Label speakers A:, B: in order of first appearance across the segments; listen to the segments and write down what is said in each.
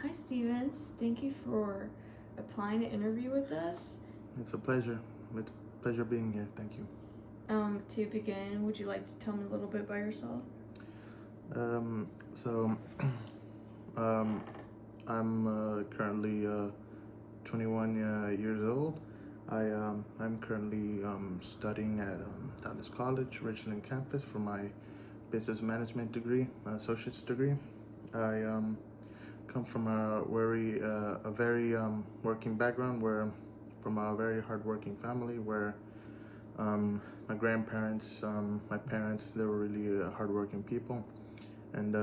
A: Hi, Stevens. Thank you for applying to interview with us.
B: It's a pleasure. It's a pleasure being here. Thank you.
A: To begin, would you like to tell me a little bit about yourself?
B: So, um, I'm currently 21 years old. I'm currently studying at Dallas College, Richland campus for my business management degree, associate's degree. I come from a very working background, where from a very hardworking family where my grandparents, my parents, they were really hardworking people, and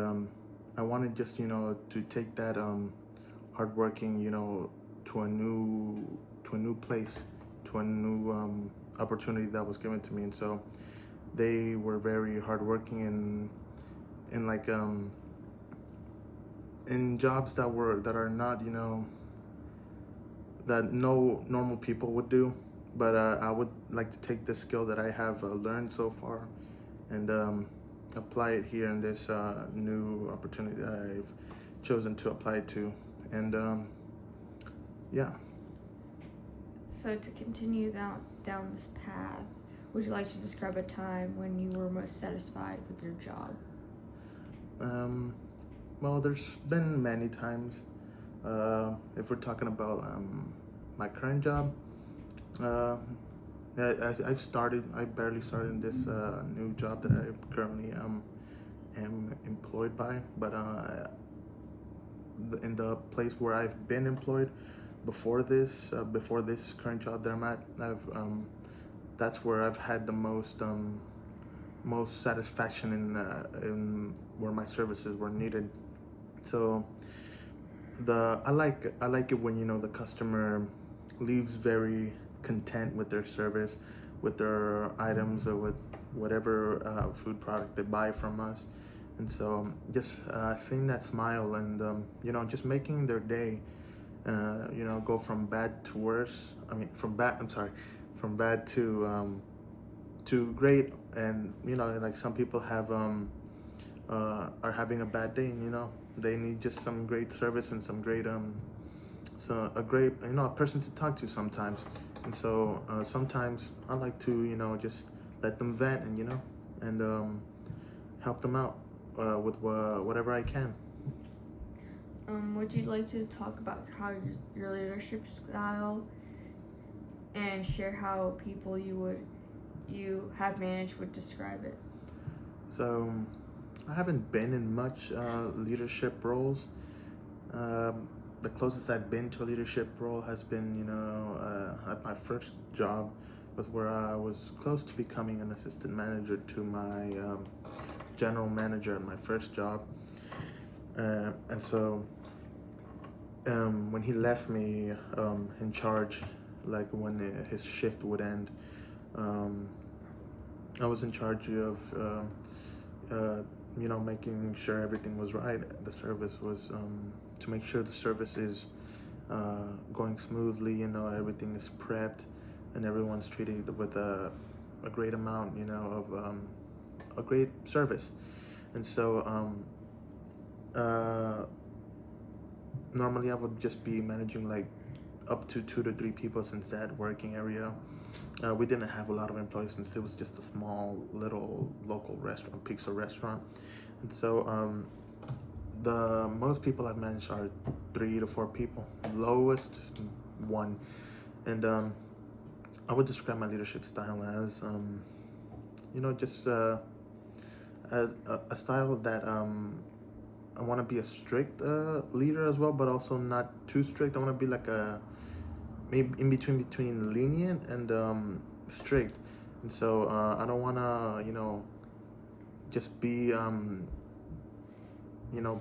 B: I wanted just to take that hardworking to a new place, to a new opportunity that was given to me, and so they were very hardworking in like in jobs that are not that no normal people would do, but I would like to take the skill that I have learned so far and apply it here in this new opportunity that I've chosen to apply to. And yeah.
A: So, to continue down this path, would you like to describe a time when you were most satisfied with your job?
B: Um, well, there's been many times. If we're talking about my current job, uh, I barely started in this new job that I currently am employed by, but in the place where I've been employed before this current job that I'm at, that's where I've had the most satisfaction in where my services were needed. So I like it when the customer leaves very content with their service, with their items, or with whatever food product they buy from us. And so just seeing that smile and just making their day go from bad to worse. I mean, from bad to great. And like some people have are having a bad day, and they need just some great service and some great so a great a person to talk to sometimes. And so sometimes I like to just let them vent, and and help them out with whatever I can.
A: Would you like to talk about how your leadership style and share how people you have managed would describe it?
B: So I haven't been in much leadership roles. The closest I've been to a leadership role has been, at my first job, was where I was close to becoming an assistant manager to my general manager at my first job. And so when he left me in charge, like when his shift would end, um, I was in charge of making sure everything was right. The service was to make sure the service is going smoothly. Everything is prepped, and everyone's treated with a great amount, of a great service. And so uh, normally I would just be managing like up to 2 to 3 people, since that working area. We didn't have a lot of employees, since it was just a small little local restaurant, pizza restaurant. And so the most people I've managed are 3 to 4 people, lowest one. And I would describe my leadership style as just as a style that I want to be a strict leader as well, but also not too strict. I want to be like a maybe in between lenient and strict. And so I don't want to just be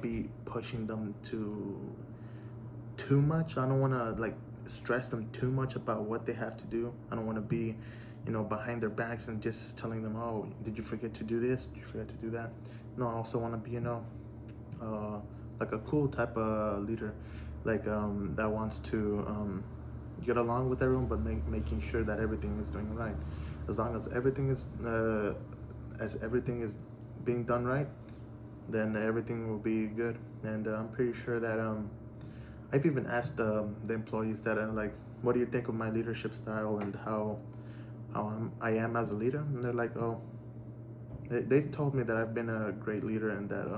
B: be pushing them too much. I don't want to like stress them too much about what they have to do. I don't want to be behind their backs and just telling them, oh, did you forget to do this, did you forget to do that. No, I also want to be uh, like a cool type of leader, like that wants to get along with everyone, but making sure that everything is doing right. As long as everything is being done right, then everything will be good. And I'm pretty sure that I've even asked the employees that are like, what do you think of my leadership style and how I am as a leader? And they're like, oh, they've told me that I've been a great leader and that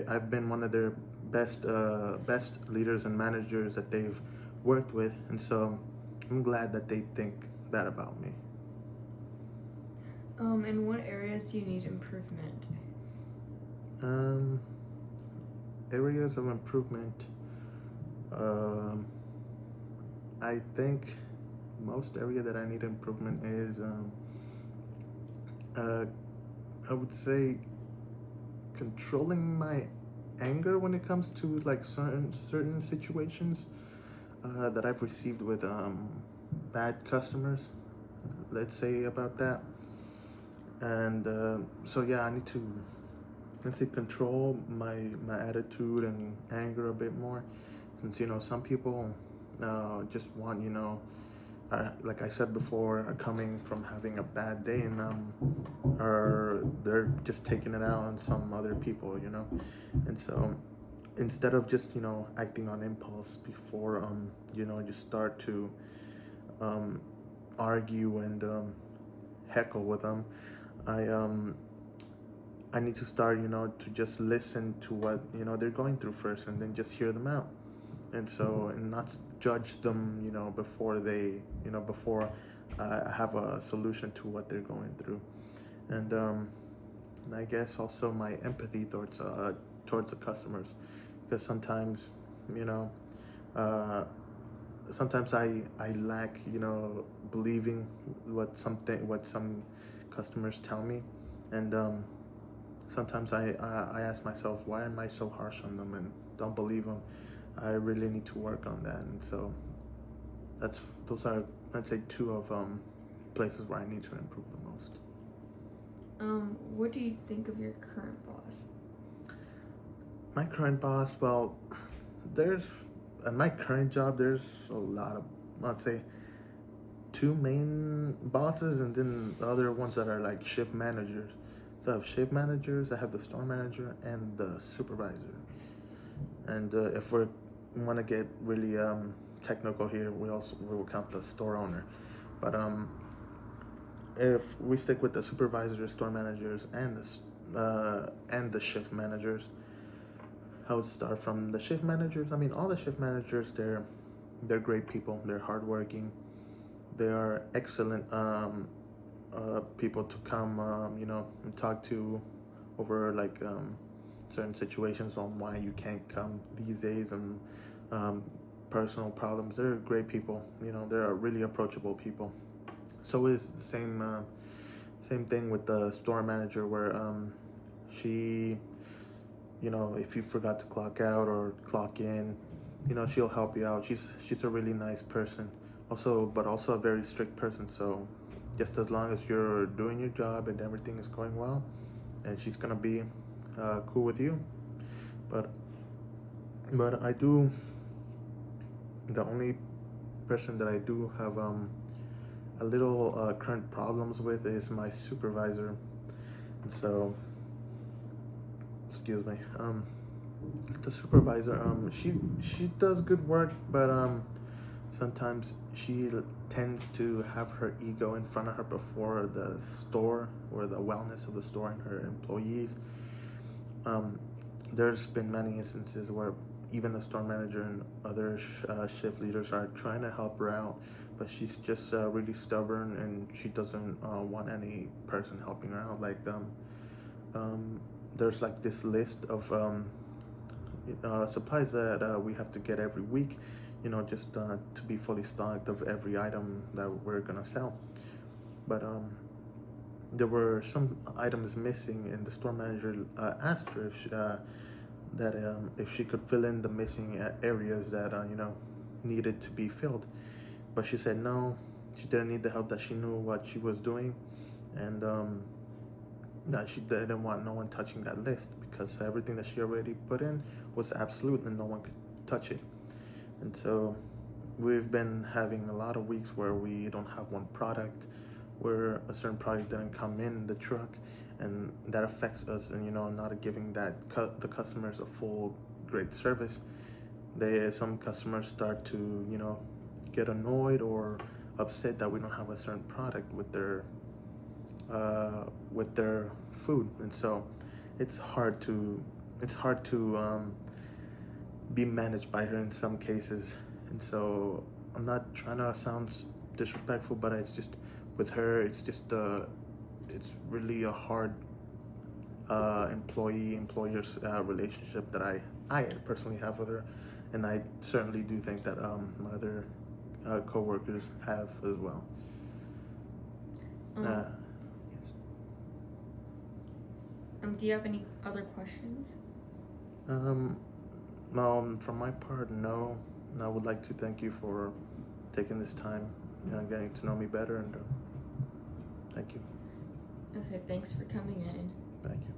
B: I've been one of their best leaders and managers that they've worked with, and so I'm glad that they think that about me.
A: In what areas do you need improvement?
B: Um, Areas of improvement. Um, I think most area that I need improvement is, uh, I would say, controlling my anger when it comes to like certain situations that I've received with bad customers. Let's say about that, and so yeah, I need to, let's say, control my attitude and anger a bit more, since some people just want like I said before, are coming from having a bad day and or they're just taking it out on some other people. And so instead of just acting on impulse before just start to um, argue and heckle with them, I I need to start to just listen to what they're going through first, and then just hear them out, and so and not judge them before they before I have a solution to what they're going through. And I guess also my empathy towards the customers, because you know uh, sometimes I lack believing what some customers tell me, and sometimes I ask myself, why am I so harsh on them and don't believe them? I really need to work on that, and so that's those are, I'd say, two of places where I need to improve the most.
A: What do you think of your current boss?
B: My current boss, well, there's at my current job there's a lot of, I'd say, two main bosses, and then the other ones that are like shift managers. So I have shift managers, I have the store manager and the supervisor. And if we want to get really technical here, we will count the store owner. But if we stick with the supervisors, store managers, and the shift managers, I would start from the shift managers. I mean, all the shift managers, they're great people. They're hardworking. They are excellent people to come, and talk to over like certain situations on why you can't come these days, and um, personal problems. They're great people. They're really approachable people. So it's the same thing with the store manager, where she, if you forgot to clock out or clock in, she'll help you out. She's a really nice person. But also a very strict person. So just as long as you're doing your job and everything is going well, and she's gonna be cool with you. But I do, the only person that I do have a little current problems with is my supervisor. And so, excuse me. The supervisor, she does good work, but sometimes she tends to have her ego in front of her before the store or the wellness of the store and her employees. Um, there's been many instances where even the store manager and other shift leaders are trying to help her out, but she's just really stubborn, and she doesn't want any person helping her out. Like there's like this list of supplies that we have to get every week, just to be fully stocked of every item that we're gonna sell. But there were some items missing, and the store manager asked her if she could fill in the missing areas that needed to be filled. But she said no, she didn't need the help, that she knew what she was doing, and that she didn't want no one touching that list, because everything that she already put in was absolute and no one could touch it. And so we've been having a lot of weeks where we don't have one product, where a certain product didn't come in the truck, and that affects us, and not giving the customers a full great service. some customers start to, you know, get annoyed or upset that we don't have a certain product with their food, and so it's hard to be managed by her in some cases. And so I'm not trying to sound disrespectful, but it's just with her, it's really a hard employee-employers relationship that I personally have with her, and I certainly do think that my other co-workers have as well.
A: Um, do you have any other questions?
B: No, from my part, no. I would like to thank you for taking this time, you know, getting to know me better, and thank you.
A: Okay, thanks for coming in.
B: Thank you.